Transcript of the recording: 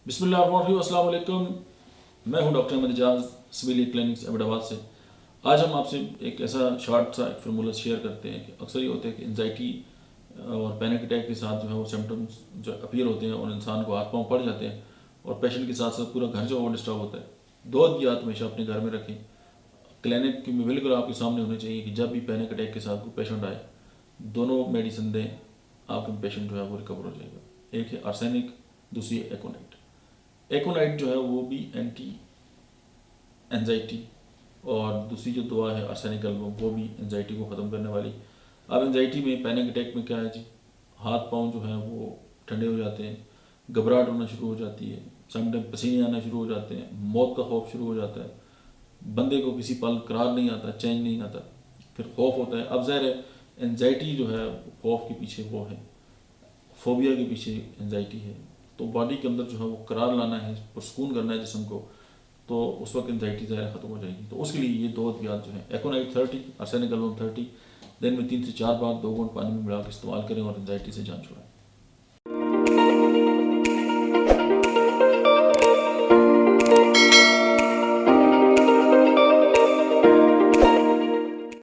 बिस्मिल्लाहिर्रहमानिर्रहीम, अस्सलाम वालेकुम। मैं हूं doctor Ahmed Ejaz, civil clinics Ahmedabad से। आज हम आपसे एक ऐसा शॉर्ट सा एक फार्मूला शेयर करते हैं कि अक्सर ये होता है कि एंजाइटी और पैनिक अटैक के साथ जो है वो सिम्टम्स जो अपीयर होते हैं और इंसान को हाथ पाँव पड़ जाते हैं और पेशेंट के साथ साथ पूरा घर जो है वो डिस्टर्ब होता है। दो अद्वियात हमेशा अपने घर में रखें। क्लिनिक में बिल्कुल आपके सामने होने चाहिए कि जब भी पैनिक अटैक के साथ कोई पेशेंट आए, दोनों मेडिसिन दें, आपका पेशेंट जो है वो रिकवर हो जाएगा। एक है आर्सेनिक, दूसरी है एकोनाइट। एकोनाइट जो है वो भी एंटी एंजाइटी और दूसरी जो दवा है आर्सेनिक एल्बम वो भी एंजाइटी को ख़त्म करने वाली। अब एंजाइटी में पैनिक अटैक में क्या है जी, हाथ पाँव जो है वो ठंडे हो जाते हैं, घबराहट होना शुरू हो जाती है, समटाइम पसीने आना शुरू हो जाते हैं, मौत का खौफ शुरू हो जाता है, बंदे को किसी पल करार नहीं आता, चैन नहीं आता, फिर खौफ होता है। अब ज़ाहिर है एंजाइटी जो है खौफ के पीछे वो है, फोबिया के पीछे एंजाइटी है। तो बॉडी के अंदर जो है वो करार लाना है, पुरस्कून करना है जिस्म को, तो उस वक्त एंजाइटी ज़ाहिर ख़त्म हो जाएगी। तो उसके लिए ये दो अद्वियात जो है एकोनाइट 30, आर्सेनिक एल्बम 30 दिन में 3 से 4 बार 2 घूंट पानी में मिला के इस्तेमाल करें और एंजाइटी से जान छुड़ाएं।